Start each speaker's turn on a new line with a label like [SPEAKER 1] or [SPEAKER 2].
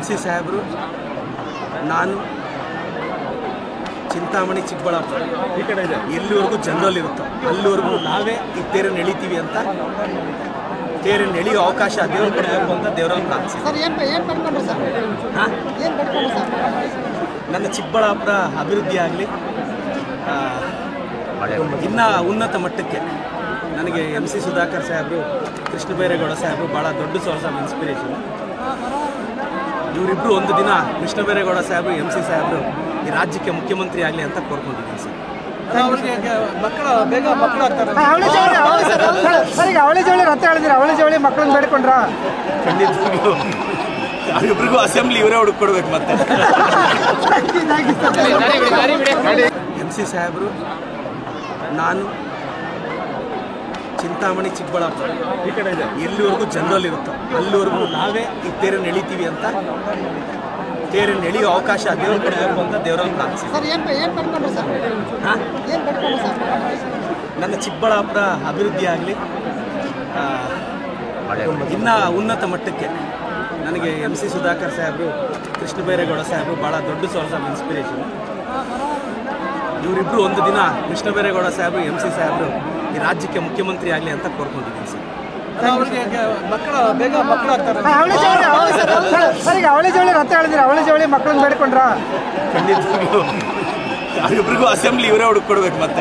[SPEAKER 1] MC ಸಾಹೇಬರು ನಾನು ಚಿಂತಾಮಣಿ ಚಿಕ್ಕಬಳ್ಳಾಪುರ ಈ ಕಡೆ ಇದೆ ಎಲ್ಲಿವರೆಗೂ ಜನರಲ್ ಇರುತ್ತೋ ಅಲ್ಲಿವರೆಗೂ ನಾವೇ ಈ ತೇರನ್ನು ಎಳಿತೀವಿ ಅಂತ ತೇರನ್ನು ಎಳೆಯೋ ಅವಕಾಶ ದೇವರು ಕೊಡಬೇಕು ಅಂತ ದೇವರಲ್ಲಿ ಪ್ರಾರ್ಥಿಸ್ತೀನಿ. ನನ್ನ ಚಿಕ್ಕಬಳ್ಳಾಪುರ ಅಭಿವೃದ್ಧಿ ಆಗಲಿ, ಇನ್ನು ಉನ್ನತ ಮಟ್ಟಕ್ಕೆ ನನಗೆ MC ಸುಧಾಕರ್ ಸಾಹೇಬರು, ಕೃಷ್ಣ ಬೈರೇಗೌಡ ಸಾಹೇಬರು ಭಾಳ ದೊಡ್ಡ ಸೋರ್ಸ್ ಆಫ್ ಇನ್ಸ್ಪಿರೇಷನ್. ಇವರಿಬ್ಬರು ಒಂದು ದಿನ ಕೃಷ್ಣ ಬೈರೇಗೌಡ ಸಾಹೇಬರು, MC ಸಾಹೇಬರು ಈ ರಾಜ್ಯಕ್ಕೆ ಮುಖ್ಯಮಂತ್ರಿ ಆಗಲಿ ಅಂತ ಕೋರ್ಕೊಂಡಿದ್ದೀನಿ ಸರ್.
[SPEAKER 2] ಅವಳಿಗೆ ಬೇಗ ಮಕ್ಕಳು ಆಗ್ತಾರೆ. ಅವಳಿ ಜವಳಿ ರಥ ಹೇಳಿದ್ರೆ ಅವಳಿ ಜವಳಿ ಮಕ್ಕಳನ್ನ ಬೇಡ್ಕೊಂಡ್ರ
[SPEAKER 1] ಖಂಡಿತವಾಗ್ಲೂ ಅವರಿಬ್ರಿಗೂ ಅಸೆಂಬ್ಲಿ ಇವರೇ ಹುಡುಕೊಡ್ಬೇಕು. ಮತ್ತೆ MC ಸಾಹೇಬರು ನಾನು ಚಿಂತಾಮಣಿ ಚಿಕ್ಕಬಳ್ಳಾಪುರ ಈ ಕಡೆ ಇದೆ ಎಲ್ಲಿವರೆಗೂ ಜನರಲ್ ಇರುತ್ತೋ ಅಲ್ಲಿವರೆಗೂ ನಾವೇ ಈ ತೇರನ್ನು ಎಳಿತೀವಿ ಅಂತ ತೇರನ್ನು ಎಳೆಯೋ ಅವಕಾಶ ದೇವರು ಕೊಡಬೇಕು ಅಂತ ದೇವರಲ್ಲಿ ಪ್ರಾರ್ಥಿಸ್ತೀನಿ. ನನ್ನ ಚಿಕ್ಕಬಳ್ಳಾಪುರ ಅಭಿವೃದ್ಧಿ ಆಗಲಿ, ಇನ್ನು ಉನ್ನತ ಮಟ್ಟಕ್ಕೆ ನನಗೆ MC ಸುಧಾಕರ್ ಸಾಹೇಬರು, ಕೃಷ್ಣ ಬೈರೇಗೌಡ ಸಾಹೇಬರು ಭಾಳ ದೊಡ್ಡ ಸೋರ್ಸ್ ಆಫ್ ಇನ್ಸ್ಪಿರೇಷನ್. ಇವರಿಬ್ಬರು ಒಂದು ದಿನ ಕೃಷ್ಣ ಬೈರೇಗೌಡ ಸಾಹೇಬರು, MC ಸಾಹೇಬರು ಈ ರಾಜ್ಯಕ್ಕೆ ಮುಖ್ಯಮಂತ್ರಿ ಆಗಲಿ ಅಂತ ಕೋರ್ಕೊಂಡಿದ್ದೀನಿ ಸರ್.
[SPEAKER 2] ಅವಳಿಗೆ ಬೇಗ ಮಕ್ಕಳು ಆಗ್ತಾರೆ. ಅವಳಿ ಜವಳಿ ರಥ ಹೇಳಿದ್ರೆ ಅವಳಿ ಜವಳಿ ಮಕ್ಕಳನ್ನ ಬೇಡ್ಕೊಂಡ್ರ
[SPEAKER 1] ಖಂಡಿತವಾಗ್ಲೂ ಅವರಿಬ್ರಿಗೂ ಅಸೆಂಬ್ಲಿ ಇವರೇ ಹುಡುಕೊಡ್ಬೇಕು. ಮತ್ತೆ